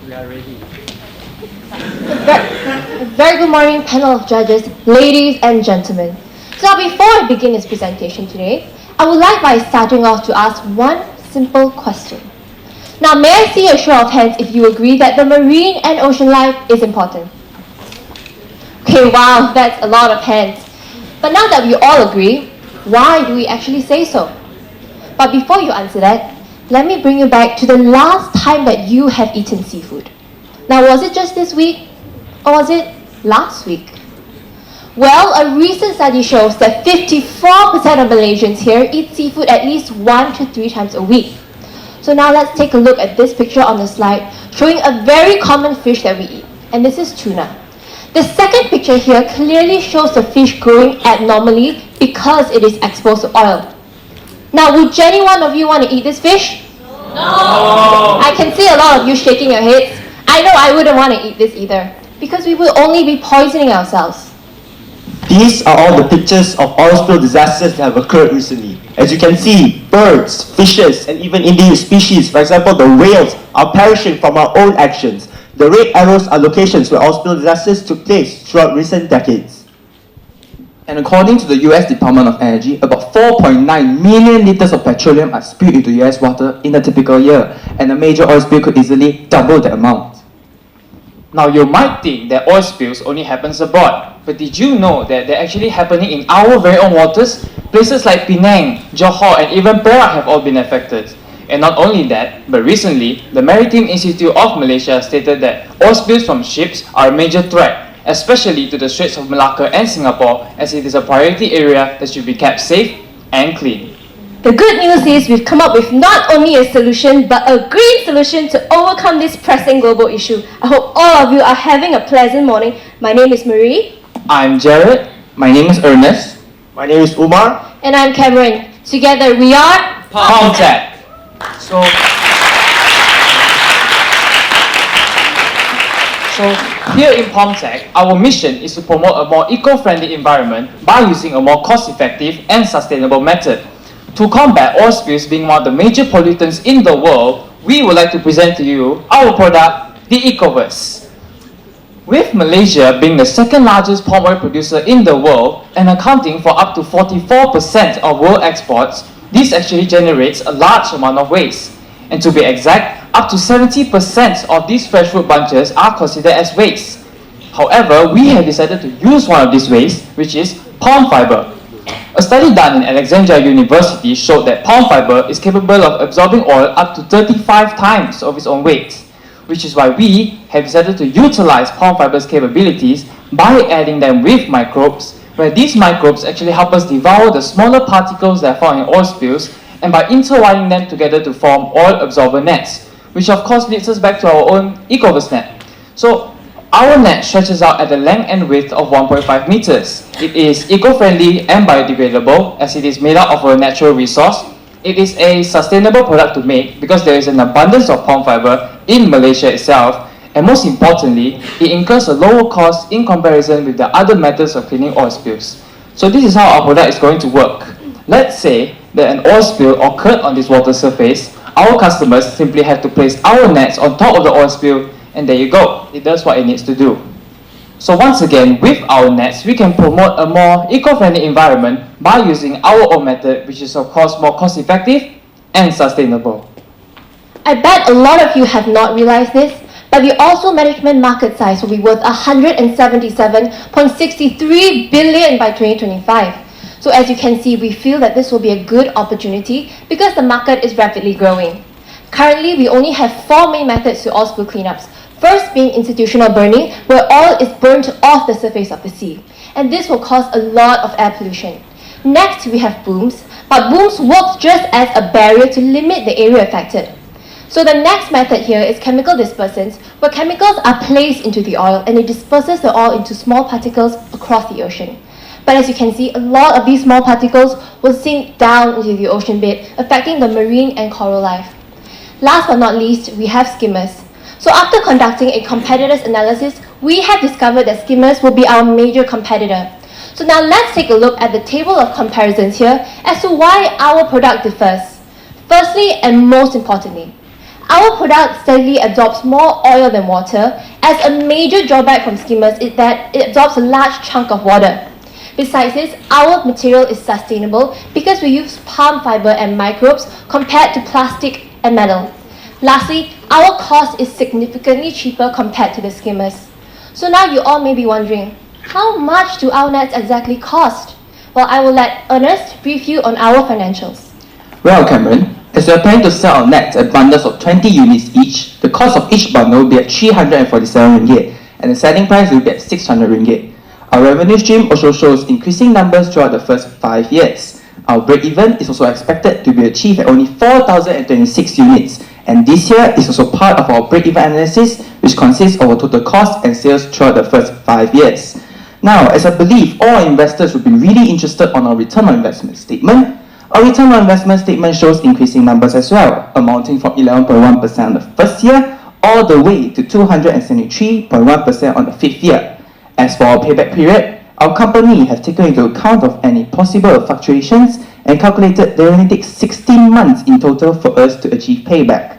We are ready. A very good morning, panel of judges, ladies and gentlemen. So now before I begin this presentation today, I would like by starting off to ask one simple question. Now may I see a show of hands if you agree that the marine and ocean life is important? Okay, wow, that's a lot of hands. But now that we all agree, why do we actually say so? But before you answer that, let me bring you back to the last time that you have eaten seafood. Now, was it just this week or was it last week? Well, a recent study shows that 54% of Malaysians here eat seafood at least 1 to 3 times a week. So now let's take a look at this picture on the slide showing a very common fish that we eat, and this is tuna. The second picture here clearly shows the fish growing abnormally because it is exposed to oil. Now, would any one of you want to eat this fish? No! I can see a lot of you shaking your heads. I know I wouldn't want to eat this either, because we will only be poisoning ourselves. These are all the pictures of oil spill disasters that have occurred recently. As you can see, birds, fishes, and even endangered species, for example the whales, are perishing from our own actions. The red arrows are locations where oil spill disasters took place throughout recent decades. And according to the US Department of Energy, about 4.9 million liters of petroleum are spilled into US water in a typical year, and a major oil spill could easily double that amount. Now you might think that oil spills only happens abroad, but did you know that they're actually happening in our very own waters? Places like Penang, Johor, and even Perak have all been affected. And not only that, but recently, the Maritime Institute of Malaysia stated that oil spills from ships are a major threat, especially to the Straits of Malacca and Singapore, as it is a priority area that should be kept safe and clean. The good news is we've come up with not only a solution, but a green solution to overcome this pressing global issue. I hope all of you are having a pleasant morning. My name is Marie. I'm Jared. My name is Ernest. My name is Umar. And I'm Cameron. Together we are PalmTech. So here in PalmTech, our mission is to promote a more eco-friendly environment by using a more cost-effective and sustainable method. To combat oil spills being one of the major pollutants in the world, we would like to present to you our product, the EcoVerse. With Malaysia being the second largest palm oil producer in the world and accounting for up to 44% of world exports, this actually generates a large amount of waste. And to be exact, up to 70% of these fresh fruit bunches are considered as waste. However, we have decided to use one of these wastes, which is palm fiber. A study done in Alexandria University showed that palm fiber is capable of absorbing oil up to 35 times of its own weight, which is why we have decided to utilize palm fiber's capabilities by adding them with microbes, where these microbes actually help us devour the smaller particles that are found in oil spills, and by intertwining them together to form oil absorber nets, which of course leads us back to our own EcoVerse net. So our net stretches out at the length and width of 1.5 meters. It is eco-friendly and biodegradable as it is made out of a natural resource. It is a sustainable product to make because there is an abundance of palm fiber in Malaysia itself, and most importantly, it incurs a lower cost in comparison with the other methods of cleaning oil spills. So this is how our product is going to work. Let's say that an oil spill occurred on this water surface. Our customers simply have to place our nets on top of the oil spill, and there you go, it does what it needs to do. So once again, with our nets, we can promote a more eco-friendly environment by using our own method, which is of course more cost-effective and sustainable. I bet a lot of you have not realized this, but the oil management market size will be worth 177.63 billion by 2025. So as you can see, we feel that this will be a good opportunity because the market is rapidly growing. Currently, we only have 4 main methods to oil spill cleanups. First being institutional burning, where oil is burnt off the surface of the sea. And this will cause a lot of air pollution. Next, we have booms, but booms work just as a barrier to limit the area affected. So the next method here is chemical dispersants, where chemicals are placed into the oil and it disperses the oil into small particles across the ocean. But as you can see, a lot of these small particles will sink down into the ocean bed, affecting the marine and coral life. Last but not least, we have skimmers. So after conducting a competitors analysis, we have discovered that skimmers will be our major competitor. So now let's take a look at the table of comparisons here as to why our product differs. Firstly, and most importantly, Our product steadily absorbs more oil than water, as a major drawback from skimmers is that it absorbs a large chunk of water. Besides this, our material is sustainable because we use palm fiber and microbes compared to plastic and metal. Lastly, our cost is significantly cheaper compared to the skimmers. So now you all may be wondering, how much do our nets exactly cost? Well, I will let Ernest brief you on our financials. Well, Cameron, as we are planning to sell our nets at bundles of 20 units each, the cost of each bundle will be at 347 ringgit, and the selling price will be at 600 ringgit. Our revenue stream also shows increasing numbers throughout the first 5 years. Our break-even is also expected to be achieved at only 4,026 units, and this year is also part of our break-even analysis, which consists of our total cost and sales throughout the first 5 years. Now, as I believe all investors will be really interested on our return on investment statement, our return on investment statement shows increasing numbers as well, amounting from 11.1% on the first year all the way to 273.1% on the 5th year. As for our payback period, our company has taken into account of any possible fluctuations and calculated that it only takes 16 months in total for us to achieve payback.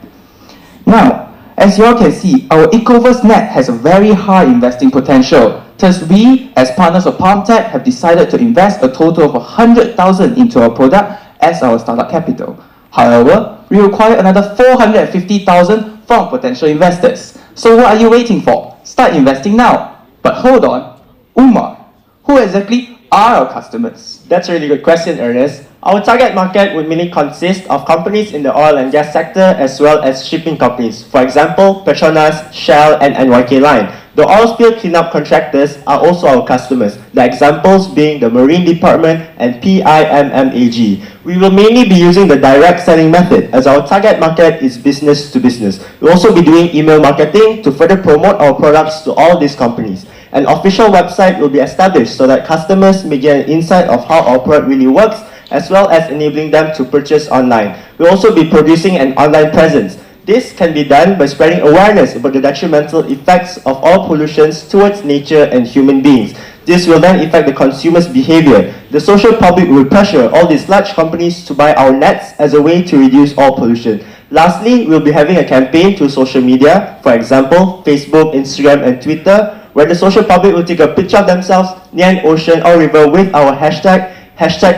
Now, as you all can see, our Ecoverse net has a very high investing potential. Thus, we, as partners of PalmTech, have decided to invest a total of 100,000 into our product as our startup capital. However, we require another 450,000 from potential investors. So what are you waiting for? Start investing now. But hold on, Umar, who exactly are our customers? That's a really good question, Ernest. Our target market would mainly consist of companies in the oil and gas sector as well as shipping companies. For example, Petronas, Shell, and NYK Line. The oil spill cleanup contractors are also our customers, the examples being the Marine Department and PIMMAG. We will mainly be using the direct selling method as our target market is business to business. We'll also be doing email marketing to further promote our products to all these companies. An official website will be established so that customers may get an insight of how our product really works, as well as enabling them to purchase online. We'll also be producing an online presence. This can be done by spreading awareness about the detrimental effects of oil pollutions towards nature and human beings. This will then affect the consumer's behavior. The social public will pressure all these large companies to buy our nets as a way to reduce oil pollution. Lastly, we'll be having a campaign through social media, for example, Facebook, Instagram, and Twitter, where the social public will take a picture of themselves near an ocean or river with our hashtag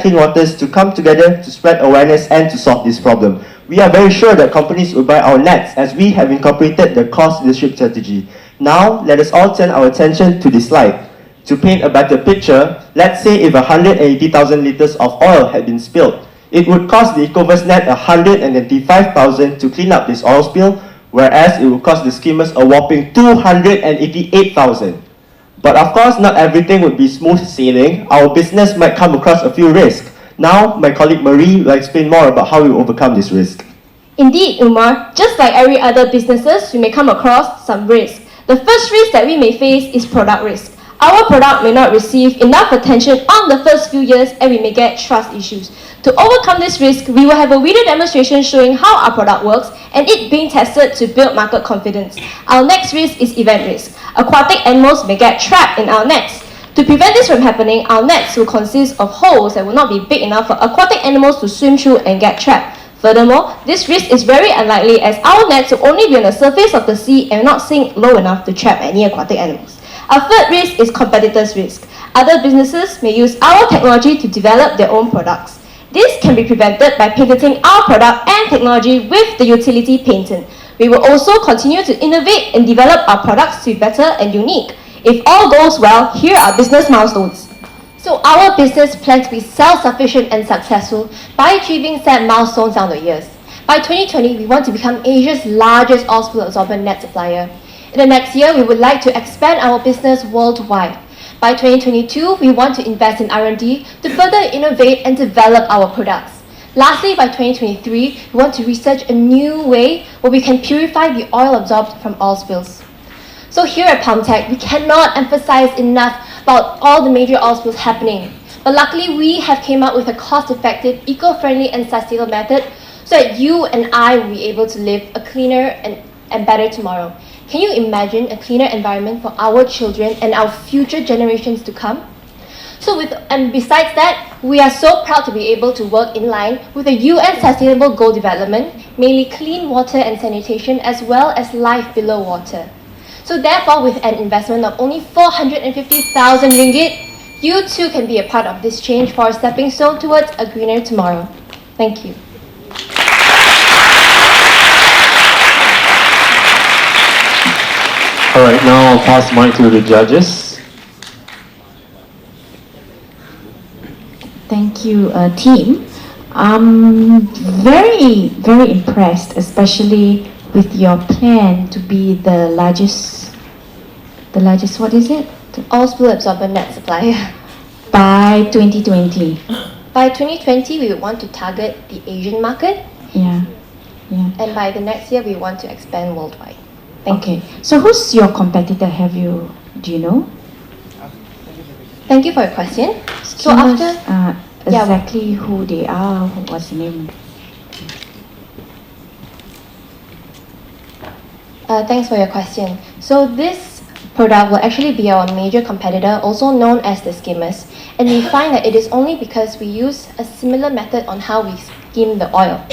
Clean Waters to come together to spread awareness and to solve this problem. We are very sure that companies will buy our nets as we have incorporated the cost leadership strategy. Now, let us all turn our attention to this slide. To paint a better picture, let's say if 180,000 liters of oil had been spilled, it would cost the Ecoverse net 195,000 to clean up this oil spill, whereas it would cost the skimmers a whopping 288,000. But of course, not everything would be smooth sailing. Our business might come across a few risks. Now, my colleague Marie will explain more about how we overcome this risk. Indeed, Umar, just like every other businesses, we may come across some risk. The first risk that we may face is product risk. Our product may not receive enough attention on the first few years and we may get trust issues. To overcome this risk, we will have a video demonstration showing how our product works and it being tested to build market confidence. Our next risk is event risk. Aquatic animals may get trapped in our nets. To prevent this from happening, our nets will consist of holes that will not be big enough for aquatic animals to swim through and get trapped. Furthermore, this risk is very unlikely as our nets will only be on the surface of the sea and will not sink low enough to trap any aquatic animals. Our third risk is competitors' risk. Other businesses may use our technology to develop their own products. This can be prevented by patenting our product and technology with the utility patent. We will also continue to innovate and develop our products to be better and unique. If all goes well, here are business milestones. So our business plans to be self-sufficient and successful by achieving set milestones down the years. By 2020, we want to become Asia's largest oil spill absorbent net supplier. In the next year, we would like to expand our business worldwide. By 2022, we want to invest in R&D to further innovate and develop our products. Lastly, by 2023, we want to research a new way where we can purify the oil absorbed from oil spills. So here at PalmTech, we cannot emphasize enough about all the major oil spills happening. But luckily, we have came up with a cost-effective, eco-friendly and sustainable method so that you and I will be able to live a cleaner and better tomorrow. Can you imagine a cleaner environment for our children and our future generations to come? And besides that, we are so proud to be able to work in line with the UN Sustainable Goal Development, mainly clean water and sanitation, as well as life below water. So therefore, with an investment of only 450,000 ringgit, you too can be a part of this change for a stepping stone towards a greener tomorrow. Thank you. All right, now I'll pass the mic to the judges. Thank you, team. I'm very, very impressed, especially with your plan to be the largest, what is it? All spill absorbent net supplier. By 2020. By 2020, we want to target the Asian market, Yeah. and by the next year, we want to expand worldwide. Thank you. So who's your competitor? Do you know? Thank you for your question. So Skimmers, after, exactly who they are, what's the name? Thanks for your question. So this product will actually be our major competitor, also known as the skimmers. And we find that it is only because we use a similar method on how we skim the oil.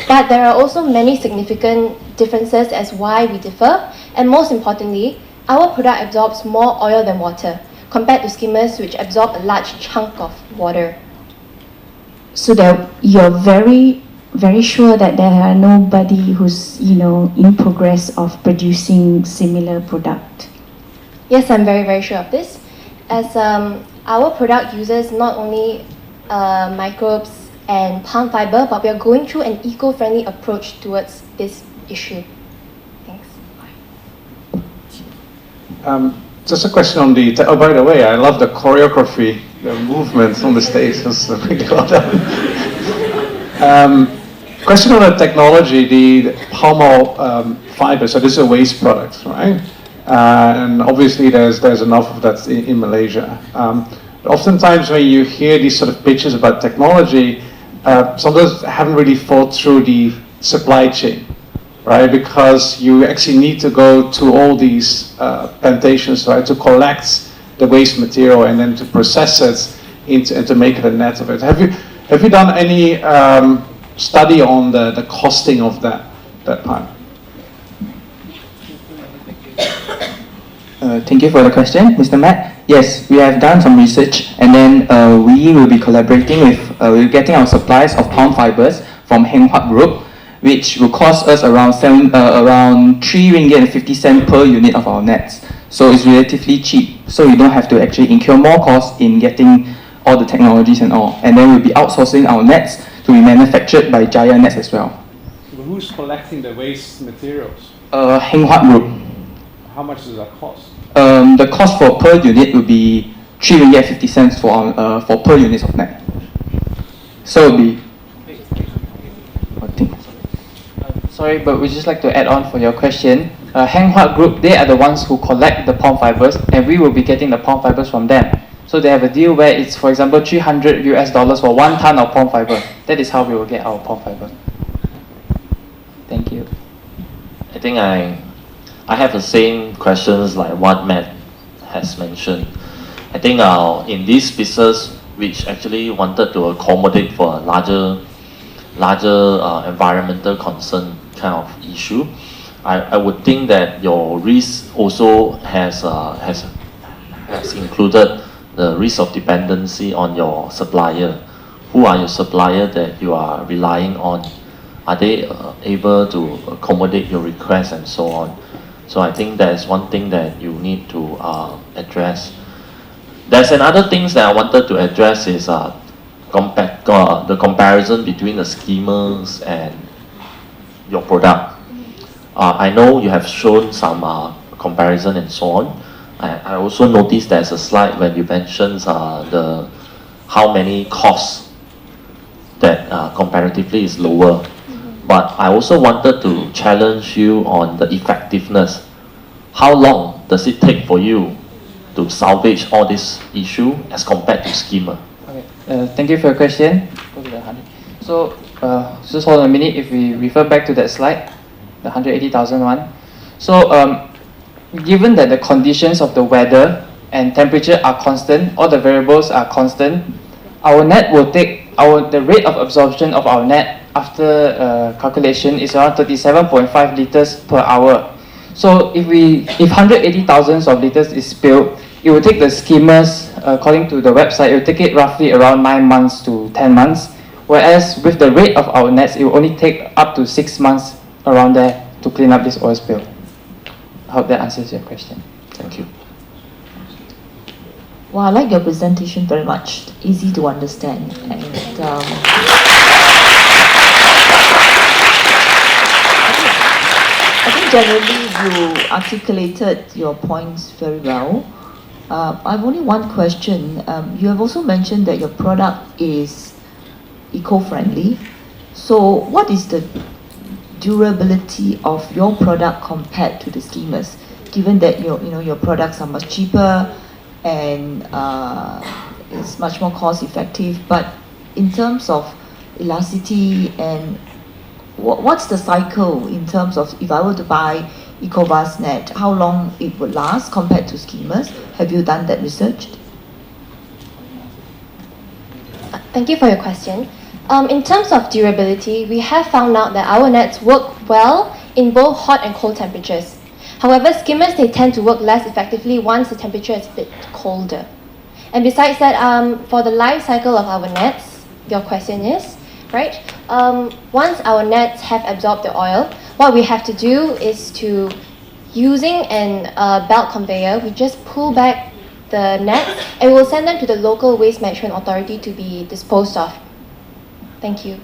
But there are also many significant differences as why we differ. And most importantly, our product absorbs more oil than water, compared to skimmers which absorb a large chunk of water. So that you're very, very sure that there are nobody who's, in progress of producing similar product. Yes, I'm very, very sure of this, as our product uses not only microbes and palm fiber, but we are going through an eco-friendly approach towards this issue. Thanks. Just a question on the. Oh, by the way, I love the choreography, the movements on the stage. That's really well done. Question on the technology, the palm oil fiber. So this is a waste product, right? And obviously there's enough of that in Malaysia. Oftentimes when you hear these sort of pitches about technology, sometimes haven't really thought through the supply chain, right? Because you actually need to go to all these plantations, right, to collect the waste material and then to process it and to make it a net of it. Have you done any study on the costing of that part? Thank you for the question, Mr. Matt. Yes, we have done some research, and then we will be collaborating with, we're getting our supplies of palm fibers from Heng Huat Group, which will cost us around 3 ringgit and 50 cents per unit of our nets. So it's relatively cheap, so you don't have to actually incur more costs in getting all the technologies and all. And then we'll be outsourcing our nets to be manufactured by Jaya Nets as well. But who's collecting the waste materials? Heng Huat Group. How much does that cost? The cost for per unit will be 3 ringgit 50 cents for per unit of net. So it'll be. Sorry, but we'd just like to add on for your question. Heng Huat Group, they are the ones who collect the palm fibers, and we will be getting the palm fibers from them. So they have a deal where it's, for example, $300 for 1 ton of palm fiber. That is how we will get our palm fiber. Thank you. I think I have the same questions like what Matt has mentioned. I think in this business, which actually wanted to accommodate for a larger environmental concern kind of issue, I would think that your risk also has included the risk of dependency on your supplier. Who are your supplier that you are relying on? Are they able to accommodate your requests and so on? So I think that's one thing that you need to address. There's another things that I wanted to address is the comparison between the skimmers and your product. I know you have shown some comparison and so on. I also noticed there's a slide when you mentioned how many costs that comparatively is lower. But I also wanted to challenge you on the effectiveness. How long does it take for you to salvage all this issue as compared to skimmer? Okay. Thank you for your question. Go to the 100. So just hold on a minute. If we refer back to that slide, the 180,000 one. So given that the conditions of the weather and temperature are constant, all the variables are constant, our net will take, the rate of absorption of our net after calculation is around 37.5 liters per hour. So if 180,000 of liters is spilled, it will take the skimmers, according to the website, it will take it roughly around 9 months to 10 months. Whereas with the rate of our nets, it will only take up to 6 months around there to clean up this oil spill. I hope that answers your question. Thank you. Well, I like your presentation very much. Easy to understand. And I think generally you articulated your points very well. I've only one question. You have also mentioned that your product is eco-friendly. So what is the durability of your product compared to the skimmers? Given that your products are much cheaper and it's much more cost effective, but in terms of elasticity and what's the cycle in terms of if I were to buy EcoVast net, how long it would last compared to skimmers? Have you done that research? Thank you for your question. In terms of durability, we have found out that our nets work well in both hot and cold temperatures. However, skimmers, they tend to work less effectively once the temperature is a bit colder. And besides that, for the life cycle of our nets, your question is, right? Once our nets have absorbed the oil, what we have to do is to, using a belt conveyor, we just pull back the nets and we'll send them to the local waste management authority to be disposed of. Thank you.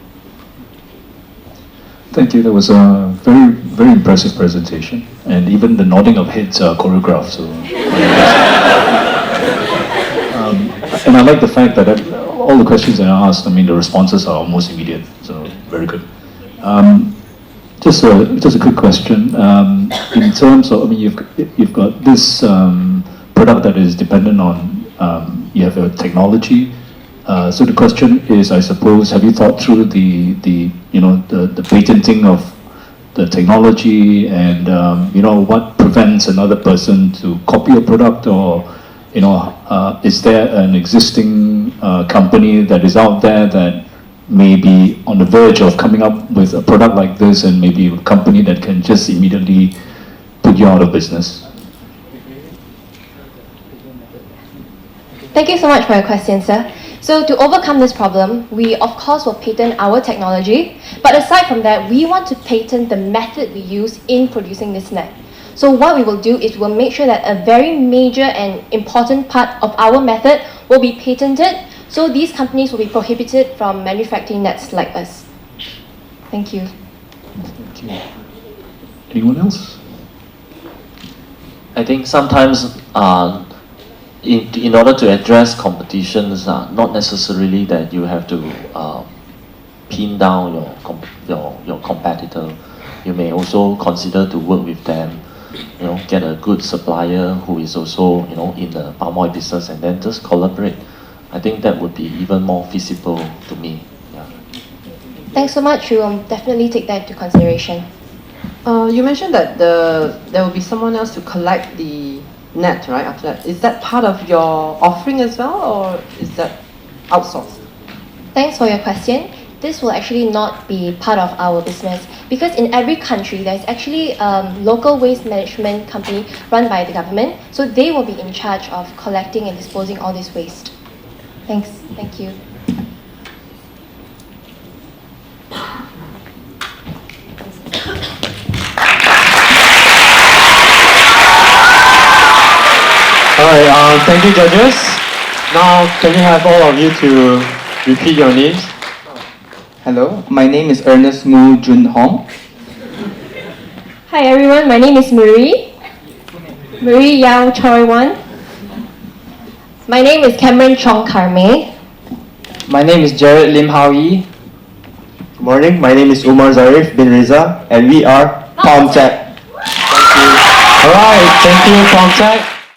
Thank you. That was a very, very impressive presentation, and even the nodding of heads are choreographed. So, and I like the fact that all the questions that I asked, I mean, the responses are almost immediate. So very good. Just a quick question. In terms of, I mean, you've got this product that is dependent on you have a technology. So the question is, I suppose, have you thought through the patenting of the technology and what prevents another person to copy a product, or is there an existing company that is out there that may be on the verge of coming up with a product like this, and maybe a company that can just immediately put you out of business? Thank you so much for your question, sir. So to overcome this problem, we of course will patent our technology, but aside from that, we want to patent the method we use in producing this net. So what we will do is we'll make sure that a very major and important part of our method will be patented, so these companies will be prohibited from manufacturing nets like us. Thank you. Thank you. Anyone else? I think sometimes in order to address competitions, not necessarily that you have to pin down your competitor. You may also consider to work with them, get a good supplier who is also in the palm oil business, and then just collaborate. I think that would be even more feasible to me. Yeah. Thanks so much. We will definitely take that into consideration. You mentioned that there will be someone else to collect the net, right? After that, is that part of your offering as well, or is that outsourced? Thanks for your question. This will actually not be part of our business, because in every country there's actually local waste management company run by the government, so they will be in charge of collecting and disposing all this waste. Thanks. Thank you. Alright, thank you, judges. Now, can we have all of you to repeat your names? Hello, my name is Ernest Mu Jun Hong. Hi everyone, my name is Marie Yao Choi Wan. My name is Cameron Chong Karmei. My name is Jared Lim Hao Yi. Good morning, my name is Umar Zarif bin Riza, and we are PalmTech. Alright, thank you, PalmTech.